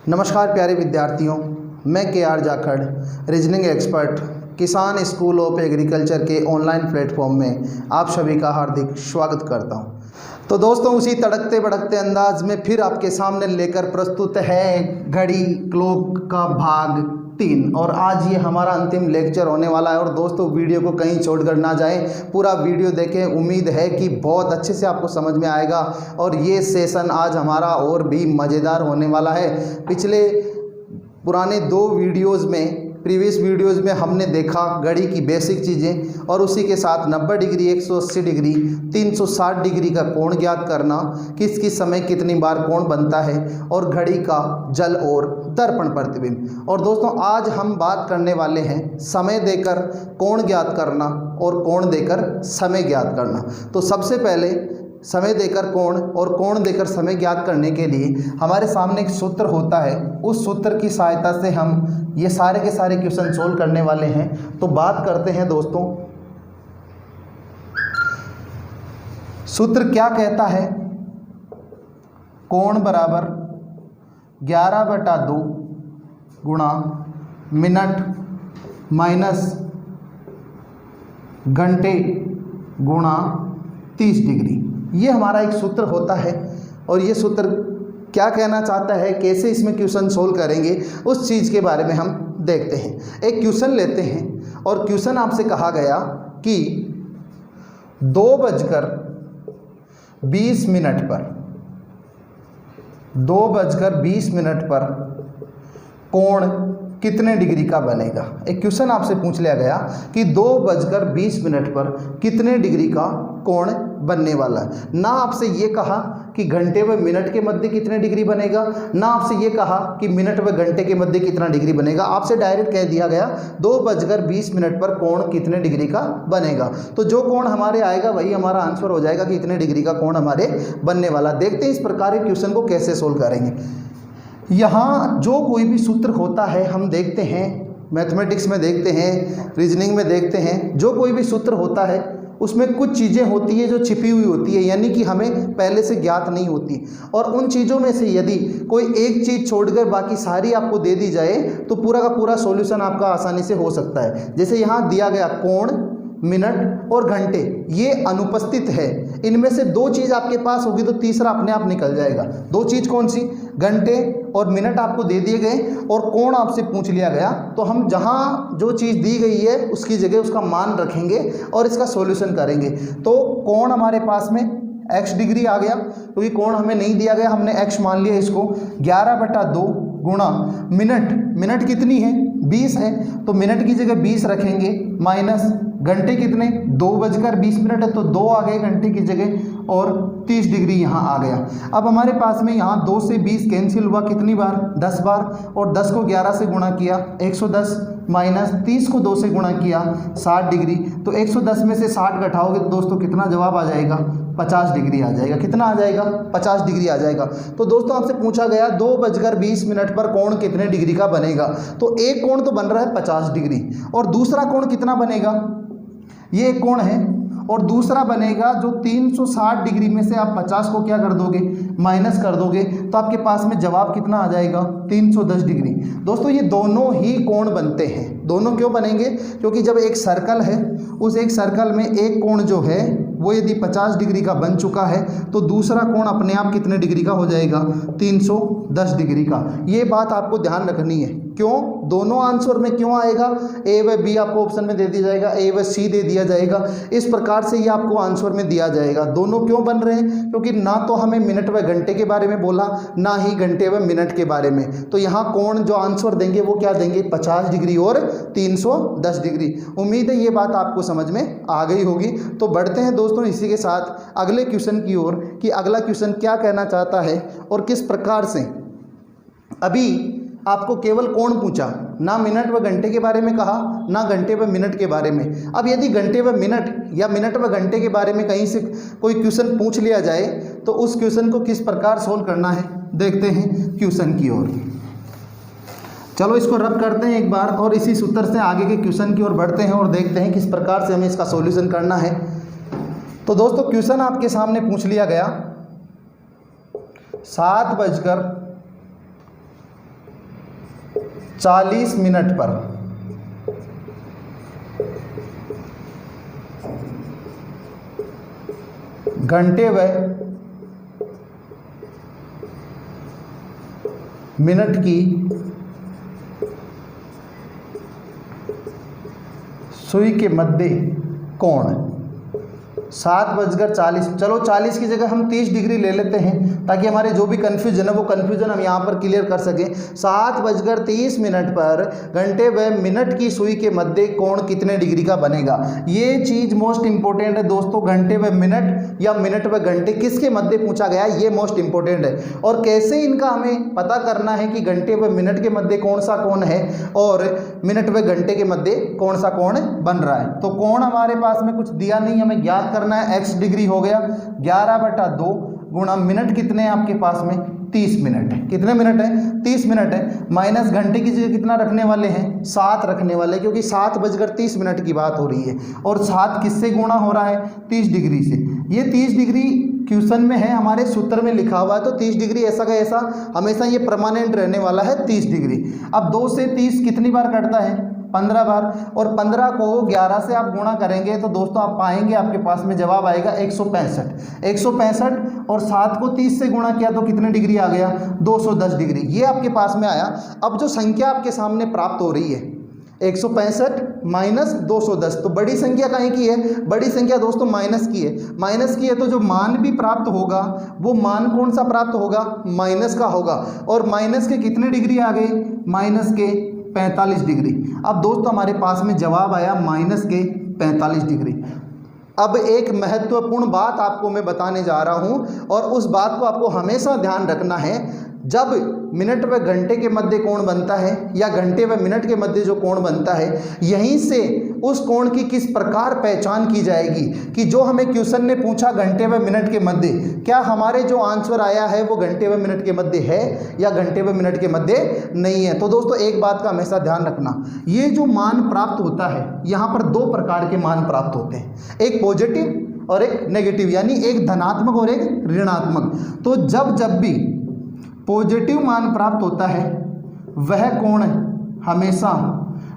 नमस्कार प्यारे विद्यार्थियों, मैं के.आर. जाखड़, रीजनिंग एक्सपर्ट, किसान स्कूल ऑफ एग्रीकल्चर के ऑनलाइन प्लेटफॉर्म में आप सभी का हार्दिक स्वागत करता हूं। तो दोस्तों, उसी तड़कते भड़कते अंदाज में फिर आपके सामने लेकर प्रस्तुत है घड़ी क्लॉक का भाग 3 और आज ये हमारा अंतिम लेक्चर होने वाला है। और दोस्तों, वीडियो को कहीं छोड़कर ना जाएं, पूरा वीडियो देखें। उम्मीद है कि बहुत अच्छे से आपको समझ में आएगा और ये सेशन आज हमारा और भी मज़ेदार होने वाला है। पिछले पुराने 2 वीडियोज़ में, प्रीवियस वीडियोज़ में हमने देखा घड़ी की बेसिक चीज़ें और उसी के साथ 90 डिग्री, 180 डिग्री, 360 डिग्री का कोण ज्ञात करना, किस किस समय कितनी बार कोण बनता है, और घड़ी का जल और दर्पण प्रतिबिंब। और दोस्तों, आज हम बात करने वाले हैं समय देकर कोण ज्ञात करना और कोण देकर समय ज्ञात करना। तो सबसे पहले समय देकर कोण और कोण देकर समय ज्ञात करने के लिए हमारे सामने एक सूत्र होता है। उस सूत्र की सहायता से हम ये सारे के सारे क्वेश्चन सोल्व करने वाले हैं। तो बात करते हैं दोस्तों, सूत्र क्या कहता है। कोण बराबर 11/2 गुणा मिनट माइनस घंटे गुणा 30 डिग्री। ये हमारा एक सूत्र होता है। और ये सूत्र क्या कहना चाहता है, कैसे इसमें क्वेश्चन सोल्व करेंगे, उस चीज़ के बारे में हम देखते हैं। एक क्वेश्चन लेते हैं और क्वेश्चन आपसे कहा गया कि 2:20 पर 2:20 पर कोण कितने डिग्री का बनेगा। एक क्वेश्चन आपसे पूछ लिया गया कि 2:20 पर कितने डिग्री का कोण बनने वाला है। ना आपसे ये कहा कि घंटे व मिनट के मध्य कितने डिग्री बनेगा, ना आपसे ये कहा कि मिनट व घंटे के मध्य कितना डिग्री बनेगा। आपसे डायरेक्ट कह दिया गया 2:20 पर कोण कितने डिग्री का बनेगा। तो जो कोण हमारे आएगा वही हमारा आंसर हो जाएगा कि इतने डिग्री का कोण हमारे बनने वाला। देखते हैं इस प्रकार के क्वेश्चन को कैसे सोल्व करेंगे। यहाँ जो कोई भी सूत्र होता है, हम देखते हैं मैथमेटिक्स में, देखते हैं रीजनिंग में, देखते हैं जो कोई भी सूत्र होता है उसमें कुछ चीज़ें होती है जो छिपी हुई होती है, यानी कि हमें पहले से ज्ञात नहीं होती। और उन चीज़ों में से यदि कोई एक चीज़ छोड़कर बाकी सारी आपको दे दी जाए तो पूरा का पूरा सॉल्यूशन आपका आसानी से हो सकता है। जैसे यहाँ दिया गया कोण, मिनट और घंटे, ये अनुपस्थित है। इनमें से 2 चीज़ आपके पास होगी तो तीसरा अपने आप निकल जाएगा। 2 चीज़ कौन सी? घंटे और मिनट आपको दे दिए गए और कोण आपसे पूछ लिया गया। तो हम जहाँ जो चीज़ दी गई है उसकी जगह उसका मान रखेंगे और इसका सॉल्यूशन करेंगे। तो कोण हमारे पास में x डिग्री आ गया, क्योंकि कोण हमें नहीं दिया गया, हमने x मान लिया इसको। 11/2 गुणा मिनट कितनी है? 20 है, तो मिनट की जगह 20 रखेंगे, माइनस घंटे कितने? 2:20 है, तो 2 आ गए घंटे की जगह और 30 डिग्री यहाँ आ गया। अब हमारे पास में यहाँ 2 से 20 कैंसिल हुआ कितनी बार? 10 बार। और 10 को 11 से गुणा किया 110, माइनस 30 को 2 से गुणा किया 60 डिग्री। तो 110 में से 60 घटाओगे तो दोस्तों कितना जवाब आ जाएगा? 50 डिग्री आ जाएगा। कितना आ जाएगा? 50 डिग्री आ जाएगा। तो दोस्तों, आपसे पूछा गया 2:20 पर कोण कितने डिग्री का बनेगा। तो एक कोण तो बन रहा है 50 डिग्री और दूसरा कोण कितना बनेगा? ये एक कोण है और दूसरा बनेगा जो 360 डिग्री में से आप 50 को क्या कर दोगे? माइनस कर दोगे, तो आपके पास में जवाब कितना आ जाएगा? 310 डिग्री। दोस्तों, ये दोनों ही कोण बनते हैं। दोनों क्यों बनेंगे? क्योंकि जब एक सर्कल है, उस एक सर्कल में एक कोण जो है वो यदि 50 डिग्री का बन चुका है तो दूसरा कोण अपने आप कितने डिग्री का हो जाएगा? 310 डिग्री का। ये बात आपको ध्यान रखनी है। क्यों? दोनों आंसर में क्यों आएगा? ए व बी आपको ऑप्शन में दे दिया जाएगा, ए व सी दे दिया जाएगा। इस प्रकार से ये आपको आंसर में दिया जाएगा। दोनों क्यों बन रहे हैं? क्योंकि ना तो हमें मिनट व घंटे के बारे में बोला, ना ही घंटे व मिनट के बारे में। तो यहाँ कोण जो आंसर देंगे वो क्या देंगे? 50 डिग्री और 310 डिग्री। उम्मीद है ये बात आपको समझ में आ गई होगी। तो बढ़ते हैं दोस्तों इसी के साथ अगले क्वेश्चन की ओर कि अगला क्वेश्चन क्या कहना चाहता है और किस प्रकार से। अभी आपको केवल कोण पूछा, ना मिनट व घंटे के बारे में कहा, ना घंटे व मिनट के बारे में। अब यदि घंटे व मिनट या मिनट व घंटे के बारे में कहीं से कोई क्वेश्चन पूछ लिया जाए तो उस क्वेश्चन को किस प्रकार सोल्व करना है, देखते हैं क्वेश्चन की ओर। चलो इसको रब करते हैं एक बार और इसी सूत्र से आगे के क्वेश्चन की ओर बढ़ते हैं और देखते हैं किस प्रकार से हमें इसका सॉल्यूशन करना है। तो दोस्तों, क्वेश्चन आपके सामने पूछ लिया गया 7:50 40 मिनट पर घंटे व मिनट की सुई के मध्य कोण 7:40। चलो 40 की जगह हम 30 डिग्री ले लेते हैं ताकि हमारे जो भी कन्फ्यूजन है वो कन्फ्यूजन हम यहाँ पर क्लियर कर सकें। 7:30 पर घंटे व मिनट की सुई के मध्य कोण कितने डिग्री का बनेगा। ये चीज़ मोस्ट इंपॉर्टेंट है दोस्तों, घंटे व मिनट या मिनट व घंटे किसके मध्य पूछा गया है, ये मोस्ट इंपॉर्टेंट है। और कैसे इनका हमें पता करना है कि घंटे व मिनट के मध्य कौन सा कोण है और मिनट व घंटे के मध्य कौन सा कोण बन रहा है। तो कोण हमारे पास में कुछ दिया नहीं, हमें ज्ञात करना है। x डिग्री हो गया 11/2 गुणा मिनट कितने हैं आपके पास में 30 मिनट है। कितने मिनट है 30 मिनट है। माइनस घंटे की जगह कितना रखने वाले हैं 7 रखने वाले, क्योंकि 7:30 की बात हो रही है और 7 किससे गुणा हो रहा है 30 डिग्री से। ये 30 डिग्री क्वेश्चन में है, हमारे सूत्र में लिखा हुआ है, तो 30 डिग्री ऐसा का ऐसा हमेशा ये परमानेंट रहने वाला है 30 डिग्री। अब 2 से 30 कितनी बार कटता है 15 बार, और 15 को 11 से आप गुणा करेंगे तो दोस्तों आप पाएंगे आपके पास में जवाब आएगा 165 और 7 को 30 से गुणा किया तो कितने डिग्री आ गया 210 डिग्री, ये आपके पास में आया। अब जो संख्या आपके सामने प्राप्त हो रही है 165 माइनस 210, तो बड़ी संख्या कहीं की है, बड़ी संख्या दोस्तों माइनस की है। माइनस की है तो जो मान भी प्राप्त होगा वो मान कौन सा प्राप्त होगा माइनस का होगा, और माइनस के कितने डिग्री आ गए माइनस के 45 डिग्री। अब दोस्तों हमारे पास में जवाब आया माइनस के 45 डिग्री। अब एक महत्वपूर्ण बात आपको मैं बताने जा रहा हूं और उस बात को आपको हमेशा ध्यान रखना है। जब मिनट व घंटे के मध्य कोण बनता है या घंटे व मिनट के मध्य जो कोण बनता है, यहीं से उस कोण की किस प्रकार पहचान की जाएगी कि जो हमें क्वेश्चन ने पूछा घंटे व मिनट के मध्य, क्या हमारे जो आंसर आया है वो घंटे व मिनट के मध्य है या घंटे व मिनट के मध्य नहीं है। तो दोस्तों एक बात का हमेशा ध्यान रखना, ये जो मान प्राप्त होता है यहाँ पर 2 प्रकार के मान प्राप्त होते हैं, एक पॉजिटिव और एक नेगेटिव, यानी एक धनात्मक और एक ऋणात्मक। तो जब भी पॉजिटिव मान प्राप्त होता है वह कोण हमेशा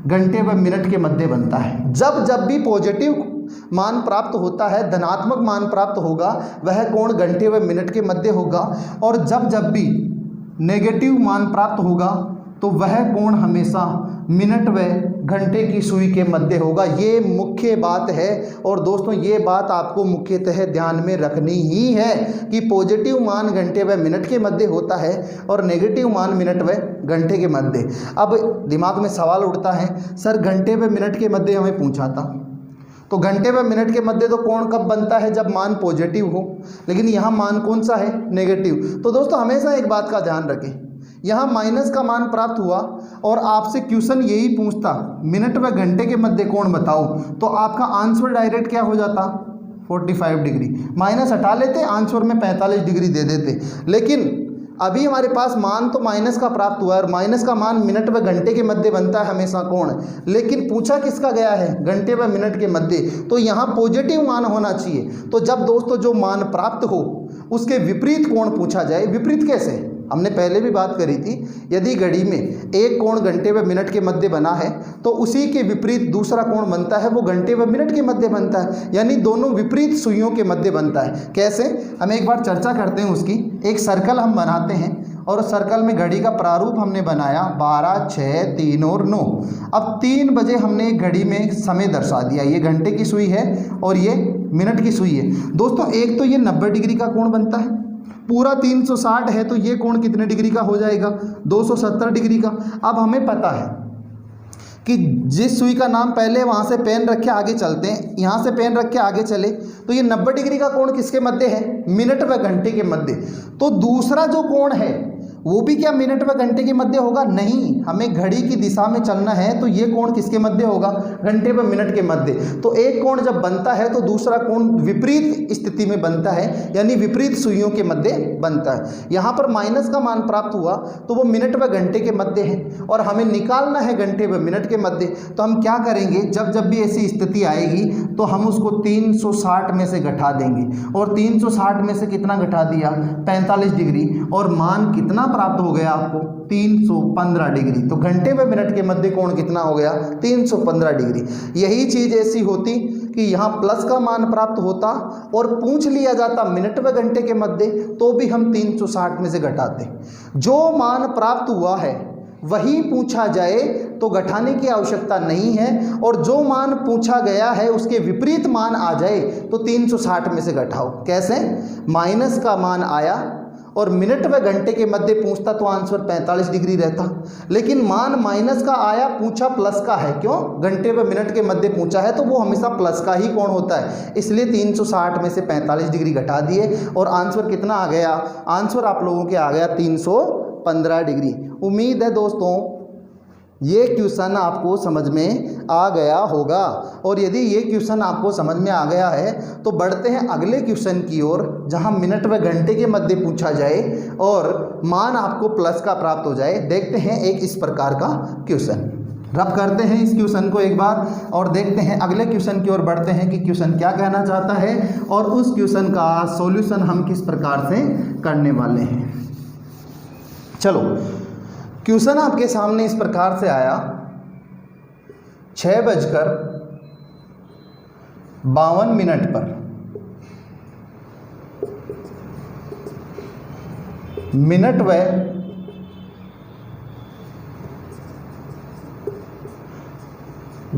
घंटे व मिनट के मध्य बनता है। जब भी पॉजिटिव मान प्राप्त होता है, धनात्मक मान प्राप्त होगा, वह कोण घंटे व मिनट के मध्य होगा, और जब भी नेगेटिव मान प्राप्त होगा तो वह कोण हमेशा मिनट व घंटे की सुई के मध्य होगा। ये मुख्य बात है और दोस्तों ये बात आपको मुख्यतः ध्यान में रखनी ही है कि पॉजिटिव मान घंटे व मिनट के मध्य होता है और नेगेटिव मान मिनट व घंटे के मध्य। अब दिमाग में सवाल उठता है, सर घंटे व मिनट के मध्य हमें पूछा था, तो घंटे व मिनट के मध्य तो कोण कब बनता है जब मान पॉजिटिव हो, लेकिन यहाँ मान कौन सा है नेगेटिव। तो दोस्तों हमेशा एक बात का ध्यान रखें, यहाँ माइनस का मान प्राप्त हुआ और आपसे क्वेश्चन यही पूछता मिनट व घंटे के मध्य कोण बताओ, तो आपका आंसर डायरेक्ट क्या हो जाता 45 डिग्री। माइनस हटा लेते, आंसर में 45 डिग्री दे देते, लेकिन अभी हमारे पास मान तो माइनस का प्राप्त हुआ है और माइनस का मान मिनट व घंटे के मध्य बनता है हमेशा कोण, लेकिन पूछा किसका गया है घंटे व मिनट के मध्य, तो यहाँ पॉजिटिव मान होना चाहिए। तो जब दोस्तों जो मान प्राप्त हो उसके विपरीत कोण पूछा जाए, विपरीत कैसे, हमने पहले भी बात करी थी, यदि घड़ी में एक कोण घंटे व मिनट के मध्य बना है तो उसी के विपरीत दूसरा कोण बनता है वो घंटे व मिनट के मध्य बनता है, यानी दोनों विपरीत सुइयों के मध्य बनता है। कैसे, हम एक बार चर्चा करते हैं उसकी। एक सर्कल हम बनाते हैं और उस सर्कल में घड़ी का प्रारूप हमने बनाया 12, 6, 3 और 9। अब 3 बजे हमने घड़ी में समय दर्शा दिया, ये घंटे की सुई है और ये मिनट की सुई है। दोस्तों एक तो ये 90 डिग्री का कोण बनता है, पूरा 360 है तो ये कोण कितने डिग्री का हो जाएगा 270 डिग्री का। अब हमें पता है कि जिस सुई का नाम पहले वहाँ से पेन रख के आगे चलते हैं, यहाँ से पेन रख के आगे चले तो ये 90 डिग्री का कोण किसके मध्य है मिनट व घंटे के मध्य। तो दूसरा जो कोण है वो भी क्या मिनट व घंटे के मध्य होगा, नहीं, हमें घड़ी की दिशा में चलना है तो ये कोण किसके मध्य होगा घंटे व मिनट के मध्य। तो एक कोण जब बनता है तो दूसरा कोण विपरीत स्थिति में बनता है, यानी विपरीत सुइयों के मध्य बनता है। यहाँ पर माइनस का मान प्राप्त हुआ तो वो मिनट व घंटे के मध्य है और हमें निकालना है घंटे व मिनट के मध्य। तो हम क्या करेंगे, जब भी ऐसी स्थिति आएगी तो हम उसको 360 में से घटा देंगे, और 360 में से कितना घटा दिया 45 डिग्री, और मान कितना प्राप्त हो गया आपको 315 डिग्री। तो घंटे व मिनट के मध्य कोण कितना हो गया 315 डिग्री। यही चीज़ ऐसी होती कि यहाँ प्लस का मान प्राप्त होता और पूछ लिया जाता मिनट व घंटे के मध्य, तो भी हम 360 में से घटाते। जो मान प्राप्त हुआ है वही पूछा जाए तो घटाने की आवश्यकता नहीं है, और जो मान पूछा गया है उसके विपरीत मान आ जाए तो 360 में से घटाओ। कैसे? माइनस का मान आया और मिनट व घंटे के मध्य पूछता तो आंसर 45 डिग्री रहता, लेकिन मान माइनस का आया, पूछा प्लस का है। क्यों? घंटे व मिनट के मध्य पूछा है तो वो हमेशा प्लस का ही कोण होता है, इसलिए 360 में से 45 डिग्री घटा दिए और आंसर कितना आ गया? आंसर आप लोगों के आ गया 315 डिग्री। उम्मीद है दोस्तों ये क्वेश्चन आपको समझ में आ गया होगा, और यदि ये क्वेश्चन आपको समझ में आ गया है तो बढ़ते हैं अगले क्वेश्चन की ओर, जहां मिनट व घंटे के मध्य पूछा जाए और मान आपको प्लस का प्राप्त हो जाए। देखते हैं एक इस प्रकार का क्वेश्चन। रब करते हैं इस क्वेश्चन को एक बार और देखते हैं अगले क्वेश्चन की ओर बढ़ते हैं कि क्वेश्चन क्या कहना चाहता है और उस क्वेश्चन का सॉल्यूशन हम किस प्रकार से करने वाले हैं। चलो, क्वेश्चन आपके सामने इस प्रकार से आया, 6:52 पर मिनट व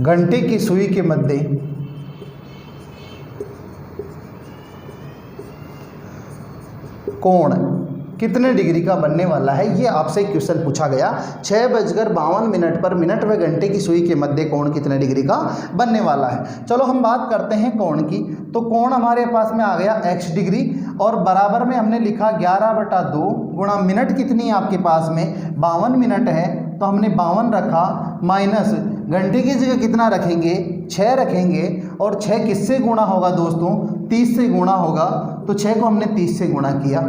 घंटे की सुई के मध्य कोण कितने डिग्री का बनने वाला है, ये आपसे क्वेश्चन पूछा गया। 6:52 पर मिनट व घंटे की सुई के मध्य कोण कितने डिग्री का बनने वाला है। चलो हम बात करते हैं कोण की। तो कोण हमारे पास में आ गया x डिग्री और बराबर में हमने लिखा 11/2 गुणा मिनट कितनी आपके पास में 52 मिनट है तो हमने 52 रखा, माइनस घंटे की जगह कितना रखेंगे 6 रखेंगे, और 6 किससे गुणा होगा दोस्तों 30 से गुणा होगा। तो 6 को हमने 30 से गुणा किया,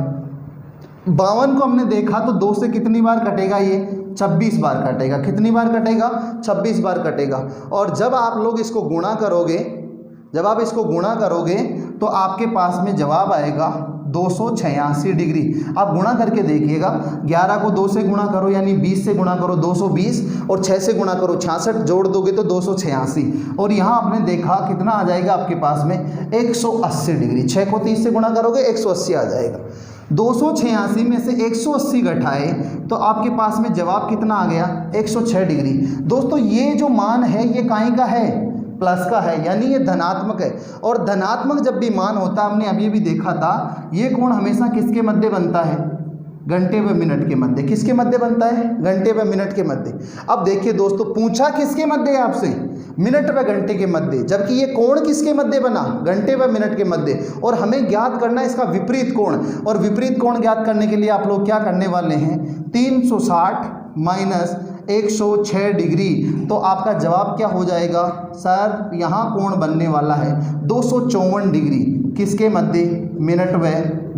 52 को हमने देखा तो 2 से कितनी बार कटेगा, ये 26 बार कटेगा। कितनी बार कटेगा? 26 बार कटेगा। और जब आप लोग इसको गुणा करोगे, जब आप इसको गुणा करोगे तो आपके पास में जवाब आएगा 286 डिग्री। आप गुणा करके देखिएगा, 11 को 2 से गुणा करो यानी 20 से गुणा करो 220, और 6 से गुणा करो 66, जोड़ दोगे तो 286, और यहाँ आपने देखा कितना आ जाएगा आपके पास में 180 डिग्री। 6 को 30 से गुणा करोगे 180 आ जाएगा। 286 में से 180 घटाए तो आपके पास में जवाब कितना आ गया 106 डिग्री। दोस्तों ये जो मान है ये काहे का है? प्लस का है, यानी ये धनात्मक है। और धनात्मक जब भी मान होता है, हमने अभी भी देखा था, ये कोण हमेशा किसके मध्य बनता है? घंटे व मिनट के मध्य। किसके मध्य बनता है? घंटे व मिनट के मध्य। अब देखिए दोस्तों, पूछा किसके मध्य है आपसे? मिनट व घंटे के मध्य, जबकि ये कोण किसके मध्य बना? घंटे व मिनट के मध्य। और हमें ज्ञात करना है इसका विपरीत कोण, और विपरीत कोण ज्ञात करने के लिए आप लोग क्या करने वाले हैं? 360 माइनस 106 डिग्री। तो आपका जवाब क्या हो जाएगा? सर यहाँ कोण बनने वाला है 254 डिग्री। किसके मध्य? मिनट व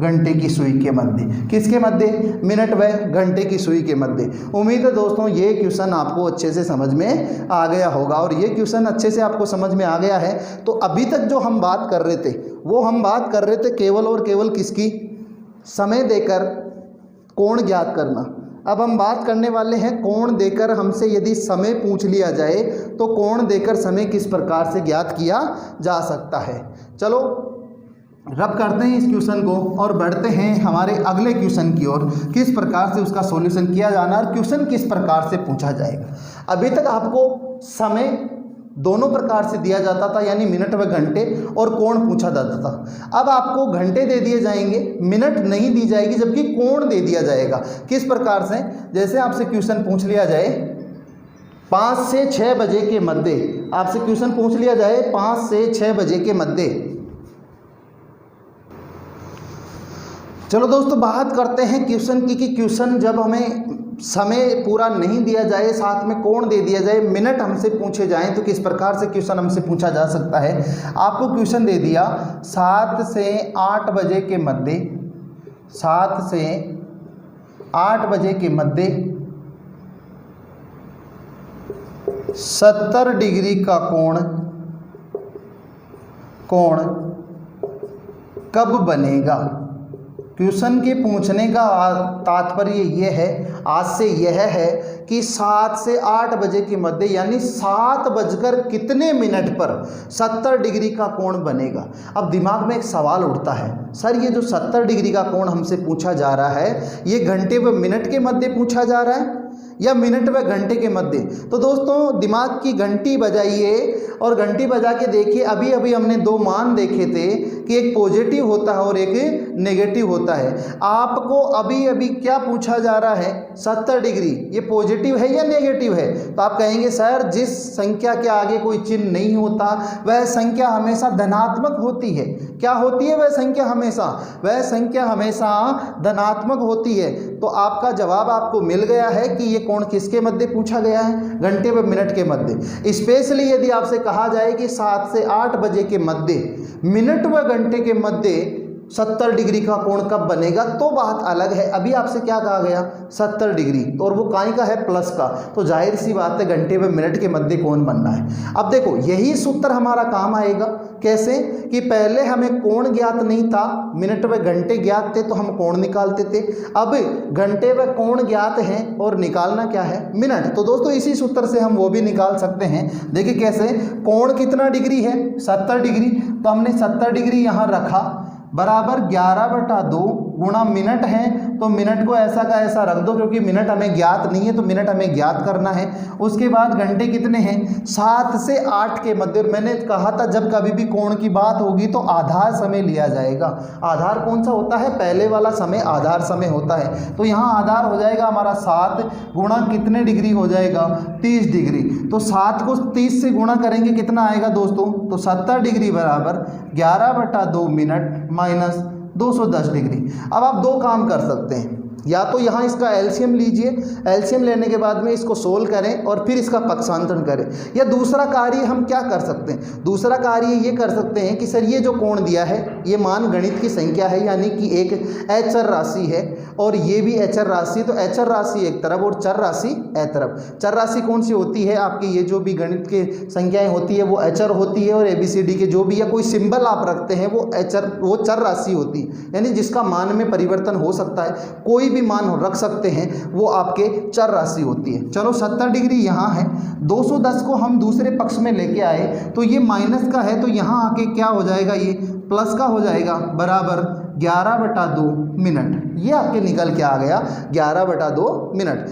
घंटे की सुई के मध्य। किसके मध्य? मिनट व घंटे की सुई के मध्य। उम्मीद है दोस्तों ये क्वेश्चन आपको अच्छे से समझ में आ गया होगा, और ये क्वेश्चन अच्छे से आपको समझ में आ गया है तो अभी तक जो हम बात कर रहे थे वो हम बात कर रहे थे केवल और केवल किसकी? समय देकर कोण ज्ञात करना। अब हम बात करने वाले हैं कोण देकर हमसे यदि समय पूछ लिया जाए तो कोण देकर समय किस प्रकार से ज्ञात किया जा सकता है। चलो रब करते हैं इस क्वेश्चन को और बढ़ते हैं हमारे अगले क्वेश्चन की ओर, किस प्रकार से उसका सॉल्यूशन किया जाना और क्वेश्चन किस प्रकार से पूछा जाएगा। अभी तक आपको समय दोनों प्रकार से दिया जाता था, यानी मिनट व घंटे, और कोण पूछा जाता था। अब आपको घंटे दे दिए जाएंगे, मिनट नहीं दी जाएगी, जबकि कोण दे दिया जाएगा। किस प्रकार से? जैसे आपसे क्वेश्चन पूछ लिया जाए 5 से 6 बजे के मध्य, आपसे क्वेश्चन पूछ लिया जाए 5 से 6 बजे के मध्य। चलो दोस्तों बात करते हैं क्वेश्चन की कि क्वेश्चन जब हमें समय पूरा नहीं दिया जाए, साथ में कोण दे दिया जाए, मिनट हमसे पूछे जाएं तो किस प्रकार से क्वेश्चन हमसे पूछा जा सकता है। आपको क्वेश्चन दे दिया 7 से 8 बजे के मध्य, 7 से 8 बजे के मध्य 70 डिग्री का कोण कब बनेगा। क्वेश्चन के पूछने का तात्पर्य यह है, आज से यह है कि 7 से 8 बजे के मध्य यानी 7 बजकर कितने मिनट पर 70 डिग्री का कोण बनेगा। अब दिमाग में एक सवाल उठता है, सर ये जो 70 डिग्री का कोण हमसे पूछा जा रहा है ये घंटे व मिनट के मध्य पूछा जा रहा है या मिनट व घंटे के मध्य। तो दोस्तों दिमाग की घंटी बजाइए और घंटी बजा के देखिए, अभी अभी हमने दो मान देखे थे कि एक पॉजिटिव होता है और एक नेगेटिव होता है। आपको अभी अभी क्या पूछा जा रहा है 70 डिग्री, ये पॉजिटिव है या नेगेटिव है। तो आप कहेंगे सर जिस संख्या के आगे कोई चिन्ह नहीं होता वह संख्या हमेशा धनात्मक होती है। क्या होती है वह संख्या? वह संख्या हमेशा धनात्मक होती है। तो आपका जवाब आपको मिल गया है कि ये कोण किसके मध्य पूछा गया है, घंटे व मिनट के मध्य। स्पेशली यदि आपसे कहा जाए कि 7 से 8 बजे के मध्य मिनट व घंटे के मध्य 70 डिग्री का कोण कब बनेगा तो बात अलग है। अभी आपसे क्या कहा गया 70 डिग्री, तो और वो काई का है प्लस का, तो जाहिर सी बात है घंटे व मिनट के मध्य कोण बनना है। अब देखो यही सूत्र हमारा काम आएगा। कैसे कि पहले हमें कोण ज्ञात नहीं था, मिनट व घंटे ज्ञात थे तो हम कोण निकालते थे। अब घंटे व कोण ज्ञात हैं और निकालना क्या है मिनट। तो दोस्तों इसी सूत्र से हम वो भी निकाल सकते हैं। देखिए कैसे, कोण कितना डिग्री है 70 डिग्री, तो हमने 70 डिग्री यहाँ रखा बराबर 11/2 गुणा मिनट है, तो मिनट को ऐसा का ऐसा रख दो क्योंकि मिनट हमें ज्ञात नहीं है तो मिनट हमें ज्ञात करना है। उसके बाद घंटे कितने हैं 7 से 8 के मध्य। मैंने कहा था जब कभी भी कोण की बात होगी तो आधार समय लिया जाएगा। आधार कौन सा होता है, पहले वाला समय आधार समय होता है। तो यहाँ आधार हो जाएगा हमारा 7 गुणा कितने डिग्री हो जाएगा 30 डिग्री। तो 7 को 30 से गुणा करेंगे कितना आएगा दोस्तों, तो 70 डिग्री बराबर 11/2 मिनट माइनस 210 डिग्री। अब आप दो काम कर सकते हैं, या तो यहाँ इसका एलसीएम लीजिए, एलसीएम लेने के बाद में इसको सोल्व करें और फिर इसका पक्षांतरण करें। या दूसरा कार्य हम क्या कर सकते हैं, दूसरा कार्य ये कर सकते हैं कि सर ये जो कोण दिया है ये मान गणित की संख्या है यानी कि एक अचर राशि है और ये भी अचर राशि। तो अचर राशि एक तरफ और चर राशि एक तरफ। चर राशि कौन सी होती है, आपकी ये जो भी गणित के संख्याएं होती है वो अचर होती है और ABCD के जो भी या कोई सिंबल आप रखते हैं वो चर राशि होती है, यानी जिसका मान में परिवर्तन हो सकता है, कोई भी मान रख सकते हैं, वो आपके चर राशि होती है। चलो 70 डिग्री यहाँ है, 210 को हम दूसरे पक्ष में लेके आए तो ये माइनस का है, तो यहाँ आके क्या हो जाएगा ये प्लस का हो जाएगा बराबर 11/2 मिनट। ये आपके निकल के आ गया 11/2 मिनट।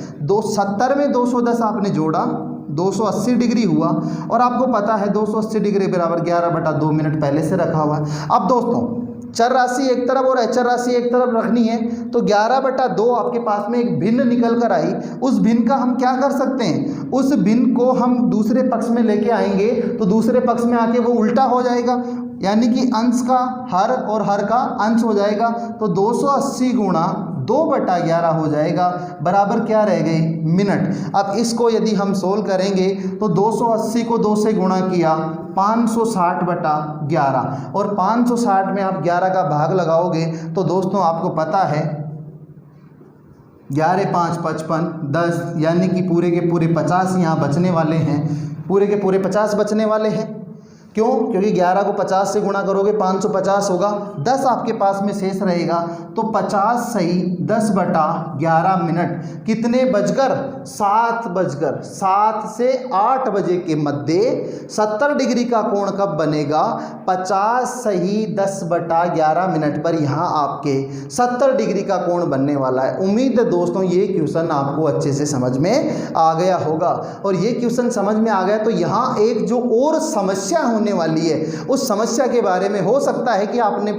70 में 210 आपने जोड़ा 280 डिग्री हुआ और आपको पता है 280 डिग्री बराबर 11/2 मिनट पहले से रखा हुआ है। अब दोस्तों चर राशि एक तरफ और अचर राशि एक तरफ रखनी है, तो 11/2 आपके पास में एक भिन्न निकल कर आई। उस भिन्न का हम क्या कर सकते हैं, उस भिन्न को हम दूसरे पक्ष में लेके आएंगे तो दूसरे पक्ष में आके वो उल्टा हो जाएगा, यानी कि अंश का हर और हर का अंश हो जाएगा। तो 280 गुणा 2/11 हो जाएगा बराबर क्या रह गई मिनट। अब इसको यदि हम सोल्व करेंगे तो 280 को 2 से गुणा किया 560/11 और 560 में आप 11 का भाग लगाओगे तो दोस्तों आपको पता है 11 5 55 10, यानी कि पूरे के पूरे 50 यहाँ बचने वाले हैं, पूरे के पूरे 50 बचने वाले हैं। क्यों, क्योंकि 11 को 50 से गुणा करोगे 550 होगा, 10 आपके पास में शेष रहेगा। तो 50 सही 10/11 मिनट कितने बजकर 7 से 8 बजे के मध्य 70 डिग्री का कोण कब बनेगा 50 सही 10/11 मिनट पर यहाँ आपके 70 डिग्री का कोण बनने वाला है। उम्मीद है दोस्तों ये क्वेश्चन आपको अच्छे से समझ में आ गया होगा। और ये क्वेश्चन समझ में आ गया तो यहाँ एक जो और समस्या होने वाली है उस समस्या के बारे में हो सकता है कि आपने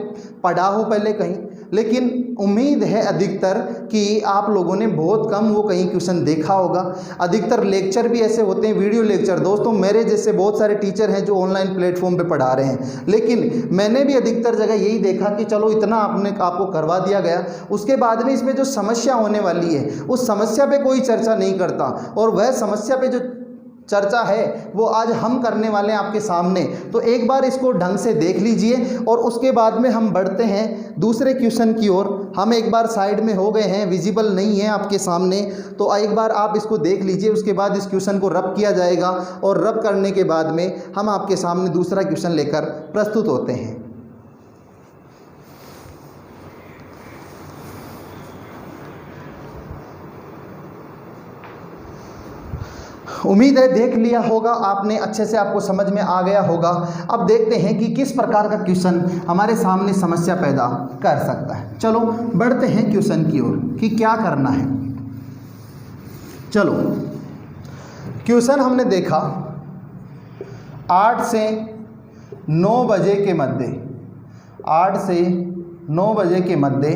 पढ़ा हो पहले कहीं, लेकिन उम्मीद है अधिकतर कि आप लोगों ने बहुत कम वो कहीं क्वेश्चन देखा होगा। अधिकतर लेक्चर भी ऐसे होते हैं, वीडियो लेक्चर। दोस्तों मेरे जैसे बहुत सारे टीचर हैं जो ऑनलाइन प्लेटफॉर्म पे पढ़ा रहे हैं, लेकिन मैंने भी अधिकतर जगह यही देखा कि चलो इतना आपको करवा दिया गया, उसके बाद में इसमें जो समस्या होने वाली है उस समस्या पे कोई चर्चा नहीं करता। और वह समस्या पे जो चर्चा है वो आज हम करने वाले हैं आपके सामने। तो एक बार इसको ढंग से देख लीजिए और उसके बाद में हम बढ़ते हैं दूसरे क्वेश्चन की ओर। हम एक बार साइड में हो गए हैं, विजिबल नहीं है आपके सामने, तो एक बार आप इसको देख लीजिए। उसके बाद इस क्वेश्चन को रब किया जाएगा और रब करने के बाद में हम आपके सामने दूसरा क्वेश्चन लेकर प्रस्तुत होते हैं। उम्मीद है देख लिया होगा आपने, अच्छे से आपको समझ में आ गया होगा। अब देखते हैं कि किस प्रकार का क्वेश्चन हमारे सामने समस्या पैदा कर सकता है। चलो बढ़ते हैं क्वेश्चन की ओर कि क्या करना है। चलो क्वेश्चन हमने देखा 8 से 9 बजे के मध्य, 8 से 9 बजे के मध्य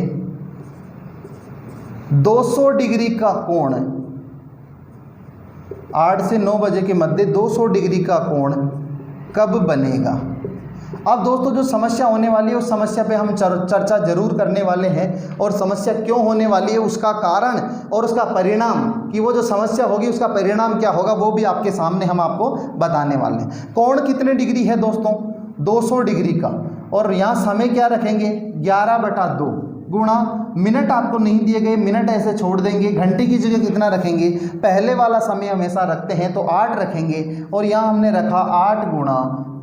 200 डिग्री का कोण, 8 से 9 बजे के मध्य 200 डिग्री का कोण कब बनेगा। अब दोस्तों जो समस्या होने वाली है उस समस्या पे हम चर्चा जरूर करने वाले हैं, और समस्या क्यों होने वाली है, उसका कारण और उसका परिणाम, कि वो जो समस्या होगी उसका परिणाम क्या होगा, वो भी आपके सामने हम आपको बताने वाले हैं। कोण कितने डिग्री है दोस्तों, 200 डिग्री का, और यहाँ समय क्या रखेंगे 11/2 गुणा, मिनट आपको नहीं दिए गए, मिनट ऐसे छोड़ देंगे, घंटे की जगह कितना रखेंगे, पहले वाला समय हमेशा रखते हैं तो 8 रखेंगे, और यहाँ हमने रखा 8 गुणा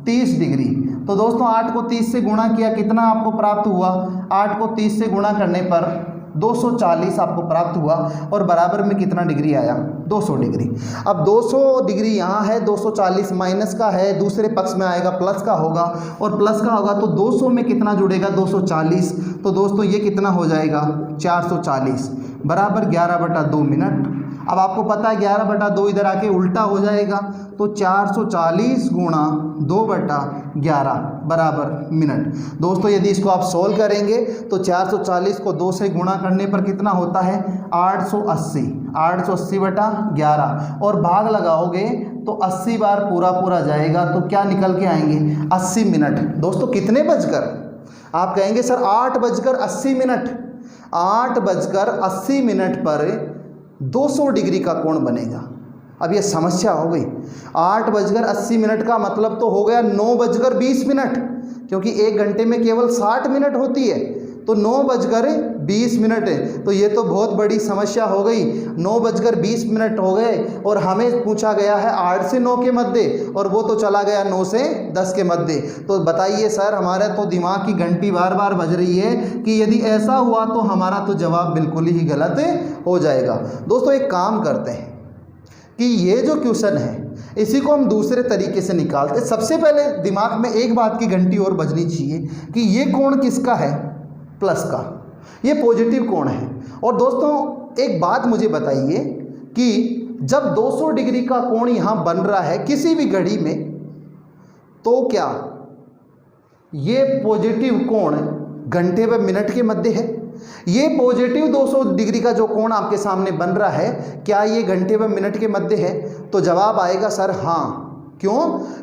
30 डिग्री। तो दोस्तों 8 को 30 से गुणा किया, कितना आपको प्राप्त हुआ, 8 को 30 से गुणा करने पर 240 आपको प्राप्त हुआ, और बराबर में कितना डिग्री आया, 200 डिग्री। अब 200 डिग्री यहाँ है, 240 माइनस का है, दूसरे पक्ष में आएगा प्लस का होगा, और प्लस का होगा तो 200 में कितना जुड़ेगा 240, तो दोस्तों ये कितना हो जाएगा 440 बराबर 11/2 मिनट। अब आपको पता है 11/2 इधर आके उल्टा हो जाएगा, तो 440 गुणा 2/11 बराबर मिनट। दोस्तों यदि इसको आप सोल्व करेंगे तो 440 को 2 से गुणा करने पर कितना होता है 880, 880/11, और भाग लगाओगे तो 80 बार पूरा जाएगा, तो क्या निकल के आएंगे 80 मिनट। दोस्तों कितने बजकर, आप कहेंगे सर 8:80 मिनट, 8:80 मिनट पर 200 डिग्री का कोण बनेगा। अब ये समस्या हो गई, 8:80 मिनट का मतलब तो हो गया 9:20 मिनट, क्योंकि 1 घंटे में केवल 60 मिनट होती है, तो 9:20 मिनट है, तो ये तो बहुत बड़ी समस्या हो गई। 9:20 मिनट हो गए, और हमें पूछा गया है 8 से 9 के मध्य, और वो तो चला गया 9 से 10 के मध्य। तो बताइए सर, हमारा तो दिमाग की घंटी बार बार बज रही है कि यदि ऐसा हुआ तो हमारा तो जवाब बिल्कुल ही गलत हो जाएगा। दोस्तों एक काम करते हैं कि ये जो क्वेश्चन है इसी को हम दूसरे तरीके से निकालते हैं। सबसे पहले दिमाग में एक बात की घंटी और बजनी चाहिए कि ये कोण किसका है, प्लस का, ये पॉजिटिव कोण है। और दोस्तों एक बात मुझे बताइए कि जब 200 डिग्री का कोण यहाँ बन रहा है किसी भी घड़ी में, तो क्या ये पॉजिटिव कोण घंटे व मिनट के मध्य है? ये पॉजिटिव 200 डिग्री का जो कोण आपके सामने बन रहा है, क्या ये घंटे व मिनट के मध्य है? तो जवाब आएगा सर हाँ। क्यों?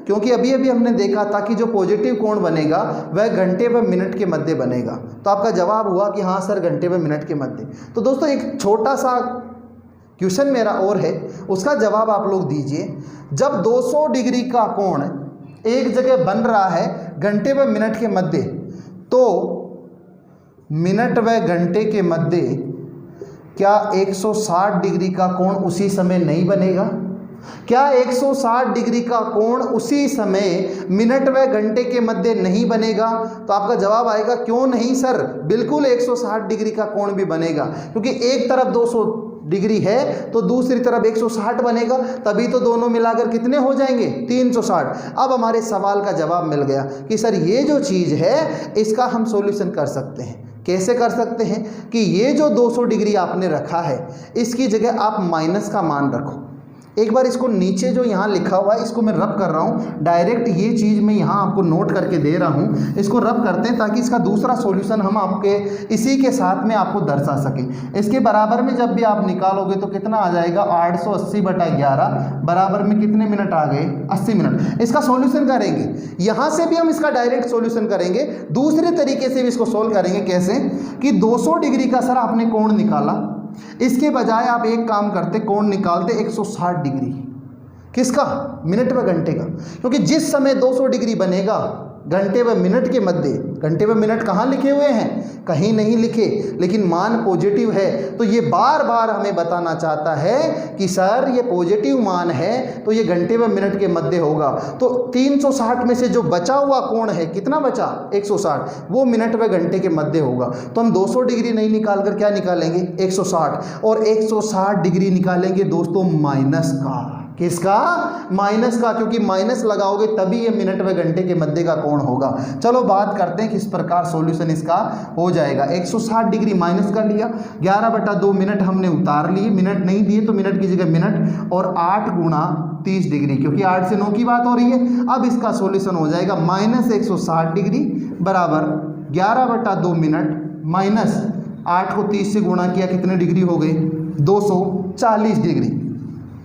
क्योंकि अभी अभी हमने देखा था कि जो पॉजिटिव कोण बनेगा वह घंटे व मिनट के मध्य बनेगा। तो आपका जवाब हुआ कि हाँ सर घंटे व मिनट के मध्य। तो दोस्तों एक छोटा सा क्वेश्चन मेरा और है, उसका जवाब आप लोग दीजिए। जब 200 डिग्री का कोण एक जगह बन रहा है घंटे व मिनट के मध्य, तो मिनट व घंटे के मध्य क्या 160 डिग्री का कोण उसी समय नहीं बनेगा? क्या 160 डिग्री का कोण उसी समय मिनट व घंटे के मध्य नहीं बनेगा? तो आपका जवाब आएगा क्यों नहीं सर, बिल्कुल 160 डिग्री का कोण भी बनेगा, क्योंकि एक तरफ 200 डिग्री है तो दूसरी तरफ 160 बनेगा, तभी तो दोनों मिलाकर कितने हो जाएंगे 360। अब हमारे सवाल का जवाब मिल गया कि सर ये जो चीज़ है इसका हम सॉल्यूशन कर सकते हैं। कैसे कर सकते हैं कि ये जो 200 डिग्री आपने रखा है इसकी जगह आप माइनस का मान रखो। एक बार इसको नीचे जो यहाँ लिखा हुआ है इसको मैं रब कर रहा हूँ, डायरेक्ट ये चीज़ मैं यहाँ आपको नोट करके दे रहा हूँ, इसको रब करते हैं ताकि इसका दूसरा सॉल्यूशन हम आपके इसी के साथ में आपको दर्शा सकें। इसके बराबर में जब भी आप निकालोगे तो कितना आ जाएगा 880/11 बराबर में कितने मिनट आ गए 80 मिनट। इसका सॉल्यूशन करेंगे, यहाँ से भी हम इसका डायरेक्ट सॉल्यूशन करेंगे, दूसरे तरीके से भी इसको सोल्व करेंगे। कैसे कि 200 डिग्री का सर आपने कोण निकाला, इसके बजाय आप एक काम करते, कोण निकालते 160 डिग्री। किसका? मिनट व घंटे का, क्योंकि जिस समय 200 डिग्री बनेगा घंटे व मिनट के मध्य, घंटे व मिनट कहाँ लिखे हुए हैं? कहीं नहीं लिखे, लेकिन मान पॉजिटिव है, तो ये बार बार हमें बताना चाहता है कि सर ये पॉजिटिव मान है तो ये घंटे व मिनट के मध्य होगा। तो 360 में से जो बचा हुआ कोण है, कितना बचा 160, वो मिनट व घंटे के मध्य होगा। तो हम 200 डिग्री नहीं निकाल कर क्या निकालेंगे 160, और 160 डिग्री निकालेंगे दोस्तों माइनस का। किसका? माइनस का, क्योंकि माइनस लगाओगे तभी ये मिनट व घंटे के मध्य का कोण होगा। चलो बात करते हैं किस प्रकार सॉल्यूशन इसका हो जाएगा। 160 डिग्री माइनस का लिया, 11/2 मिनट हमने उतार लिए, मिनट नहीं दिए तो मिनट की जगह मिनट, और 8 गुणा 30 डिग्री, क्योंकि 8 से 9 की बात हो रही है। अब इसका सॉल्यूशन हो जाएगा -160 डिग्री बराबर 11/2 मिनट माइनस 8 को 30 से गुणा किया, कितने डिग्री हो गए? 240 डिग्री।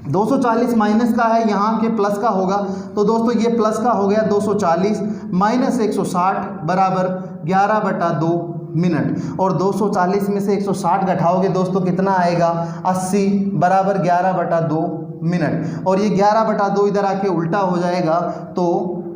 240 माइनस का है, यहाँ के प्लस का होगा, तो दोस्तों ये प्लस का हो गया 240 माइनस 160 बराबर 11/2 मिनट, और 240 में से 160 घटाओगे दोस्तों कितना आएगा? 80 बराबर 11/2 मिनट, और ये 11/2 इधर आके उल्टा हो जाएगा, तो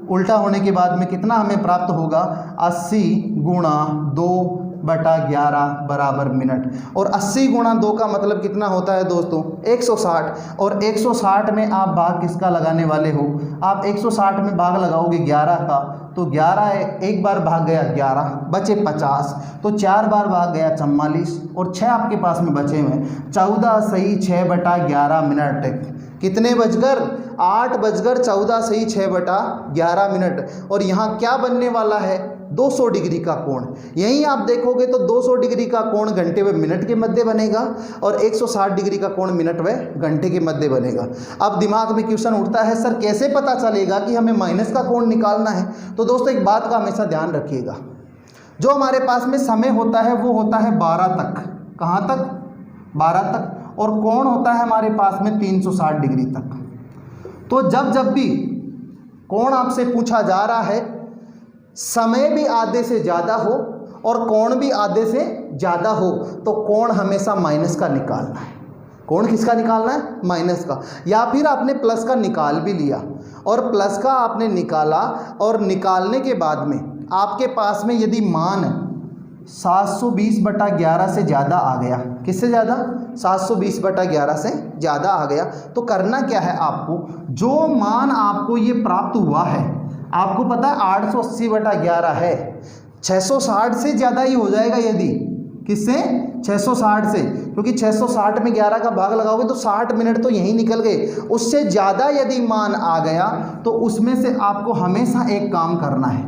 उल्टा होने के बाद में कितना हमें प्राप्त होगा? 80 गुणा 2/11 बराबर मिनट, और 80 गुणा 2 का मतलब कितना होता है दोस्तों? 160, और 160 में आप भाग किसका लगाने वाले हो? आप 160 में भाग लगाओगे 11 का, तो 11 एक बार भाग गया 11, बचे 50, तो 4 बार भाग गया 44, और 6 आपके पास में बचे हुए, 14 सही 6/11 मिनट। कितने बजकर? 8 बजकर 14 सही 6/11 मिनट, और यहाँ क्या बनने वाला है? 200 डिग्री का कोण। यहीं आप देखोगे तो 200 डिग्री का कोण घंटे व मिनट के मध्य बनेगा, और 160 डिग्री का कोण मिनट व घंटे के मध्य बनेगा। अब दिमाग में क्वेश्चन उठता है, सर कैसे पता चलेगा कि हमें माइनस का कोण निकालना है? तो दोस्तों एक बात का हमेशा ध्यान रखिएगा, जो हमारे पास में समय होता है वो होता है 12 तक। कहाँ तक? 12 तक, और कोण होता है हमारे पास में 360 डिग्री तक। तो जब भी कोण आपसे पूछा जा रहा है, समय भी आधे से ज़्यादा हो और कोण भी आधे से ज़्यादा हो, तो कोण हमेशा माइनस का निकालना है। कोण किसका निकालना है? माइनस का। या फिर आपने प्लस का निकाल भी लिया, और प्लस का आपने निकाला, और निकालने के बाद में आपके पास में यदि मान 720/11 से ज़्यादा आ गया, किससे ज़्यादा? 720/11 से ज़्यादा आ गया, तो करना क्या है आपको? जो मान आपको ये प्राप्त हुआ है, आपको पता है 880/11 है, 660 से ज़्यादा ही हो जाएगा यदि, किससे? 660 से, क्योंकि 660 में 11 का भाग लगाओगे तो 60 मिनट तो यहीं निकल गए। उससे ज़्यादा यदि मान आ गया तो उसमें से आपको हमेशा एक काम करना है,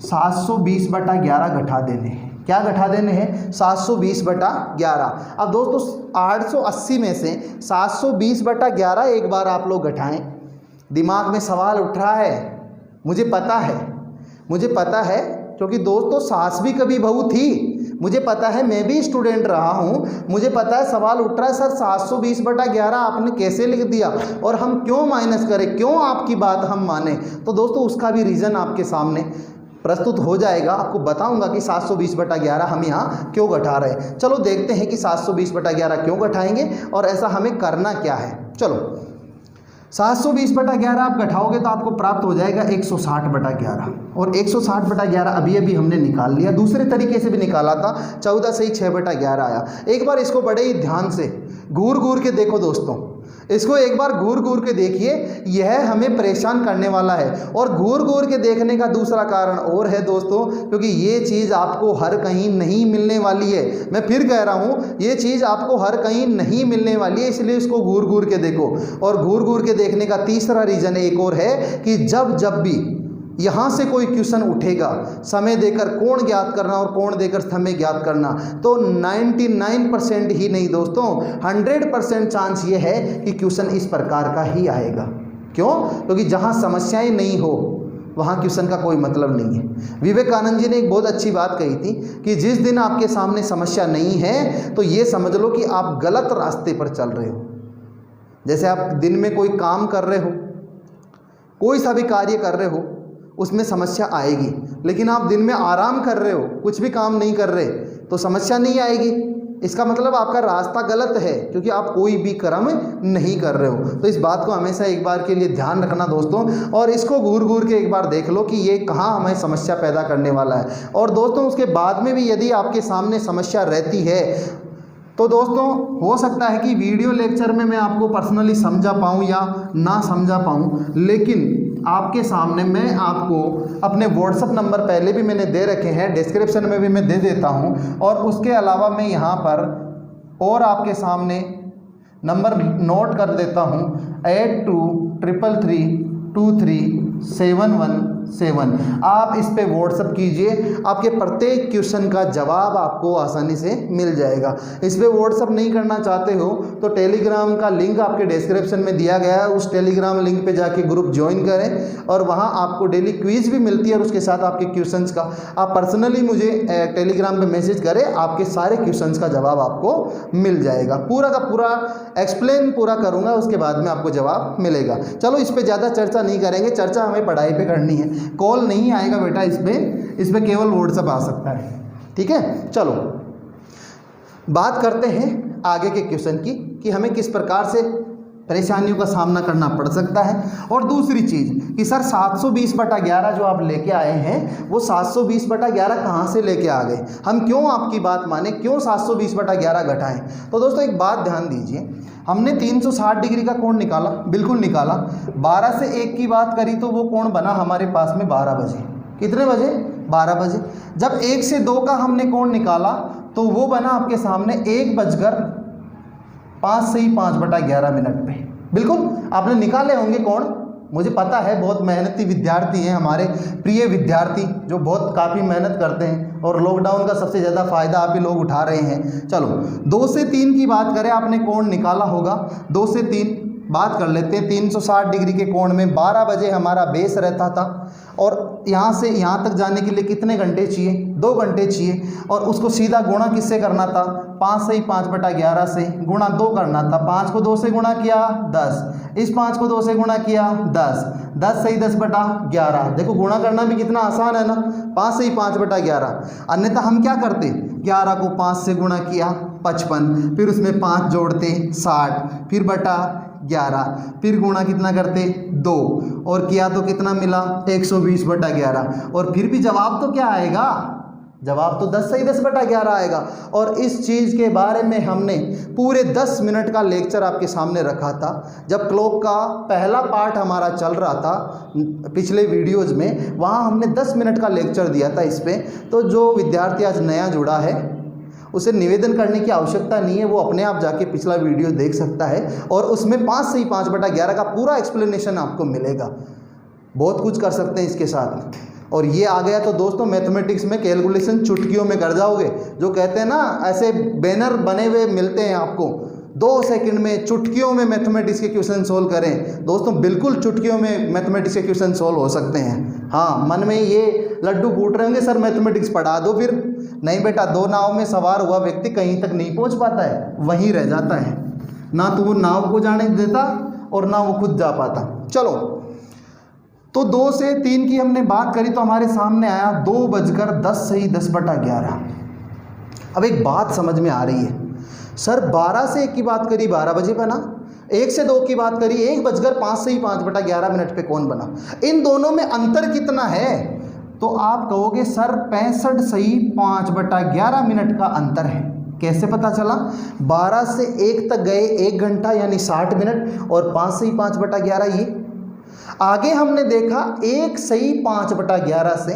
720/11 घटा देने हैं। क्या घटा देने हैं? 720/11। अब दोस्तों 880 में से 720/11 एक बार आप लोग घटाएं। दिमाग में सवाल उठ रहा है, मुझे पता है, क्योंकि दोस्तों सास भी कभी बहू थी, मुझे पता है, मैं भी स्टूडेंट रहा हूँ, मुझे पता है सवाल उठ रहा है, सर 720/11 आपने कैसे लिख दिया, और हम क्यों माइनस करें, क्यों आपकी बात हम माने? तो दोस्तों उसका भी रीज़न आपके सामने प्रस्तुत हो जाएगा, आपको बताऊंगा कि 720/11 हम यहाँ क्यों घटा रहे हैं। चलो देखते हैं कि 720/11 क्यों घटाएंगे और ऐसा हमें करना क्या है। चलो 720/11 आप घटाओगे तो आपको प्राप्त हो जाएगा 160/11, और 160/11 अभी हमने निकाल लिया। दूसरे तरीके से भी निकाला था, 14 से ही 6/11 आया। एक बार इसको बड़े ही ध्यान से घूर के देखो दोस्तों, इसको एक बार घूर के देखिए, यह हमें परेशान करने वाला है। और घूर के देखने का दूसरा कारण और है दोस्तों, क्योंकि ये चीज़ आपको हर कहीं नहीं मिलने वाली है। मैं फिर कह रहा हूँ, ये चीज़ आपको हर कहीं नहीं मिलने वाली है, इसलिए इसको घूर के देखो। और घूर के देखने का तीसरा रीज़न एक और है कि जब भी यहाँ से कोई क्वेश्चन उठेगा, समय देकर कोण ज्ञात करना और कोण देकर समय ज्ञात करना, तो 99% ही नहीं दोस्तों, 100% चांस ये है कि क्वेश्चन इस प्रकार का ही आएगा। क्यों? क्योंकि जहाँ समस्याएं नहीं हो वहाँ क्वेश्चन का कोई मतलब नहीं है। विवेकानंद जी ने एक बहुत अच्छी बात कही थी कि जिस दिन आपके सामने समस्या नहीं है तो ये समझ लो कि आप गलत रास्ते पर चल रहे हो। जैसे आप दिन में कोई काम कर रहे हो, कोई सा भी कार्य कर रहे हो, उसमें समस्या आएगी, लेकिन आप दिन में आराम कर रहे हो, कुछ भी काम नहीं कर रहे, तो समस्या नहीं आएगी। इसका मतलब आपका रास्ता गलत है, क्योंकि आप कोई भी कर्म नहीं कर रहे हो। तो इस बात को हमेशा एक बार के लिए ध्यान रखना दोस्तों, और इसको घूर के एक बार देख लो कि ये कहाँ हमें समस्या पैदा करने वाला है। और दोस्तों उसके बाद में भी यदि आपके सामने समस्या रहती है तो दोस्तों हो सकता है कि वीडियो लेक्चर में मैं आपको पर्सनली समझा पाऊँ या ना समझा पाऊँ, लेकिन आपके सामने मैं आपको अपने व्हाट्सअप नंबर पहले भी मैंने दे रखे हैं, डिस्क्रिप्शन में भी मैं दे देता हूं, और उसके अलावा मैं यहां पर और आपके सामने नंबर नोट कर देता हूँ 8233237117। आप इस पे व्हाट्सअप कीजिए, आपके प्रत्येक क्वेश्चन का जवाब आपको आसानी से मिल जाएगा। इस पे व्हाट्सअप नहीं करना चाहते हो तो टेलीग्राम का लिंक आपके डिस्क्रिप्शन में दिया गया है, उस टेलीग्राम लिंक पे जाके ग्रुप ज्वाइन करें और वहाँ आपको डेली क्विज भी मिलती है और उसके साथ आपके क्वेश्चंस का आप पर्सनली मुझे टेलीग्राम पे मैसेज करें, आपके सारे क्वेश्चंस का जवाब आपको मिल जाएगा। पूरा का पूरा एक्सप्लेन पूरा करूँगा, उसके बाद में आपको जवाब मिलेगा। चलो इस पर ज़्यादा चर्चा नहीं करेंगे, चर्चा हमें पढ़ाई पर करनी है। कॉल नहीं आएगा बेटा, इस पे केवल व्हाट्सएप आ सकता है, ठीक है। चलो बात करते हैं आगे के क्वेश्चन की कि हमें किस प्रकार से परेशानियों का सामना करना पड़ सकता है। और दूसरी चीज़ कि सर 720/11 जो आप लेके आए हैं वो 720/11 कहाँ से लेके आ गए, हम क्यों आपकी बात माने, क्यों 720/11 घटाएं। तो दोस्तों एक बात ध्यान दीजिए, हमने 360 डिग्री का कोण निकाला, बिल्कुल निकाला। 12 से 1 की बात करी तो वो कोण बना हमारे पास में 12 बजे। कितने बजे? 12 बजे। जब 1 से 2 का हमने कोण निकाला तो वो बना आपके सामने 1:05 पे। बिल्कुल आपने निकाले होंगे कोण, मुझे पता है बहुत मेहनती विद्यार्थी हैं हमारे प्रिय विद्यार्थी जो बहुत काफ़ी मेहनत करते हैं और लॉकडाउन का सबसे ज़्यादा फ़ायदा आप ही लोग उठा रहे हैं। चलो 2 से 3 की बात करें, आपने कोण निकाला होगा। 2 से 3 बात कर लेते हैं। 360 डिग्री के कोण में 12 बजे हमारा बेस रहता था और यहाँ से यहाँ तक जाने के लिए कितने घंटे चाहिए? 2 घंटे चाहिए। और उसको सीधा गुणा किससे करना था? 5 से ही 5/11 से गुणा 2 करना था। 5 को 2 से गुणा किया 10, इस 5 को 2 से गुणा किया 10, 10 से ही 10/11। देखो गुणा करना भी कितना आसान है ना, 5 से ही 5/11। अन्यथा हम क्या करते, 11 को 5 से गुणा किया 55, फिर उसमें 5 जोड़ते 60, फिर बटा 11, फिर गुणा कितना करते 2 और किया तो कितना मिला 120/11। और फिर भी जवाब तो क्या आएगा? जवाब तो 10 से ही 10/11 आएगा। और इस चीज़ के बारे में हमने पूरे 10 मिनट का लेक्चर आपके सामने रखा था जब क्लॉक का पहला पार्ट हमारा चल रहा था पिछले वीडियोज़ में, वहाँ हमने 10 मिनट का लेक्चर दिया था इस पर। तो जो विद्यार्थी आज नया जुड़ा है उसे निवेदन करने की आवश्यकता नहीं है, वो अपने आप जाके पिछला वीडियो देख सकता है और उसमें 5 से ही 5/11 का पूरा एक्सप्लेनेशन आपको मिलेगा। बहुत कुछ कर सकते हैं इसके साथ। और ये आ गया तो दोस्तों मैथमेटिक्स में कैलकुलेशन चुटकियों में कर जाओगे। जो कहते हैं ना, ऐसे बैनर बने हुए मिलते हैं आपको, 2 सेकंड में चुटकियों में मैथमेटिक्स के क्वेश्चन सोल्व करें। दोस्तों बिल्कुल चुटकियों में मैथमेटिक्स के क्वेश्चन सोल्व हो सकते हैं। हाँ, मन में ये लड्डू फूट रहे होंगे, सर मैथमेटिक्स पढ़ा दो फिर। नहीं बेटा, 2 नाव में सवार हुआ व्यक्ति कहीं तक नहीं पहुंच पाता है, वहीं रह जाता है। ना तो वो नाव को जाने देता और ना वो खुद जा पाता। चलो तो 2 से 3 की हमने बात करी तो हमारे सामने आया 2:10 से ही 10/11। अब एक बात समझ में आ रही है, सर 12 से 1 की बात करी 12 बजे बना, 1 से 2 की बात करी 1:05 से ही 5/11 पे कौन बना? इन दोनों में अंतर कितना है? तो आप कहोगे सर 65 से ही 5/11 का अंतर है। कैसे पता चला? 12 से 1 तक गए 1 घंटा यानी 60 मिनट और 5 से ही 5/11 ये। आगे हमने देखा 1 से ही 5/11 से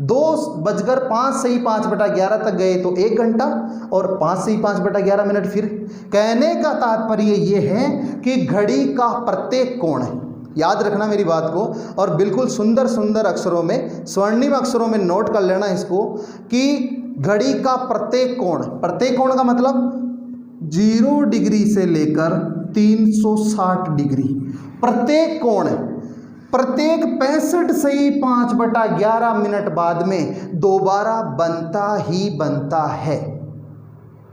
2:05 से ही 5/11 तक गए तो 1 घंटा और 5 से ही 5/11 फिर। कहने का तात्पर्य ये है कि घड़ी का प्रत्येक कोण है, याद रखना मेरी बात को, और बिल्कुल सुंदर सुंदर अक्षरों में, स्वर्णिम अक्षरों में नोट कर लेना इसको कि घड़ी का प्रत्येक कोण का मतलब 0 डिग्री से लेकर 360 डिग्री, प्रत्येक कोण, प्रत्येक 65 से ही 5/11 बाद में दोबारा बनता ही बनता है।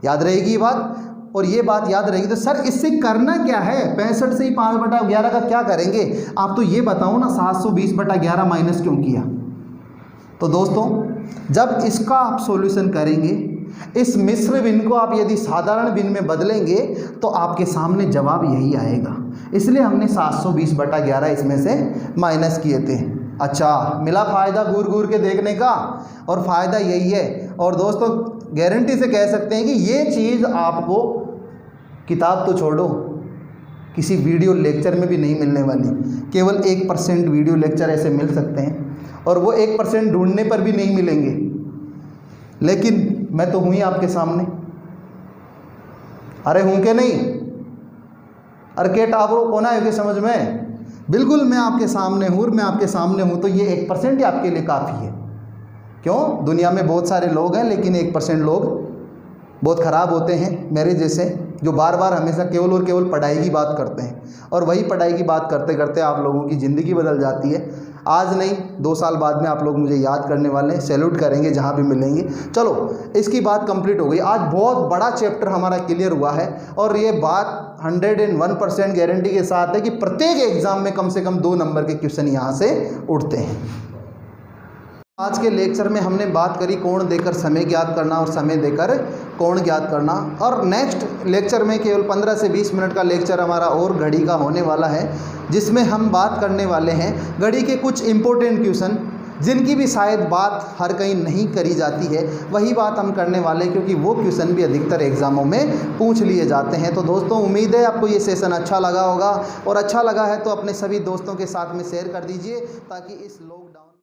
याद रहेगी ये बात? और ये बात याद रहेगी तो सर इससे करना क्या है? 65 से ही 5/11 का क्या करेंगे? आप तो ये बताओ ना, 720/11 माइनस क्यों किया? तो दोस्तों जब इसका आप सॉल्यूशन करेंगे, इस मिश्र भिन्न को आप यदि साधारण भिन्न में बदलेंगे तो आपके सामने जवाब यही आएगा। इसलिए हमने 720/11 इसमें से माइनस किए थे। अच्छा, मिला फ़ायदा घूर घूर के देखने का, और फ़ायदा यही है। और दोस्तों गारंटी से कह सकते हैं कि ये चीज़ आपको किताब तो छोड़ो, किसी वीडियो लेक्चर में भी नहीं मिलने वाली। केवल 1% वीडियो लेक्चर ऐसे मिल सकते हैं और वो 1% ढूंढने पर भी नहीं मिलेंगे। लेकिन मैं तो हूँ ही आपके सामने। अरे हूँ कि नहीं? अरे के टावरों को ना आएगी समझ में, बिल्कुल मैं आपके सामने हूँ, मैं आपके सामने हूँ, तो ये 1% ही आपके लिए काफ़ी है। क्यों? दुनिया में बहुत सारे लोग हैं, लेकिन 1% लोग बहुत ख़राब होते हैं मेरे जैसे, जो बार बार हमेशा केवल और केवल पढ़ाई की बात करते हैं, और वही पढ़ाई की बात करते करते आप लोगों की ज़िंदगी बदल जाती है। आज नहीं 2 साल बाद में आप लोग मुझे याद करने वाले हैं, सैल्यूट करेंगे जहाँ भी मिलेंगे। चलो इसकी बात कंप्लीट हो गई। आज बहुत बड़ा चैप्टर हमारा क्लियर हुआ है, और ये बात 101% गारंटी के साथ है कि प्रत्येक एग्जाम में कम से कम 2 नंबर के क्वेश्चन यहाँ से उठते हैं। आज के लेक्चर में हमने बात करी कोण देकर समय ज्ञात करना और समय देकर कोण ज्ञात करना, और नेक्स्ट लेक्चर में केवल 15 से 20 मिनट का लेक्चर हमारा और घड़ी का होने वाला है, जिसमें हम बात करने वाले हैं घड़ी के कुछ इम्पोर्टेंट क्वेश्चन, जिनकी भी शायद बात हर कहीं नहीं करी जाती है, वही बात हम करने वाले हैं, क्योंकि वो क्वेश्चन भी अधिकतर एग्जामों में पूछ लिए जाते हैं। तो दोस्तों उम्मीद है आपको ये सेशन अच्छा लगा होगा, और अच्छा लगा है तो अपने सभी दोस्तों के साथ में शेयर कर दीजिए, ताकि इस लॉकडाउन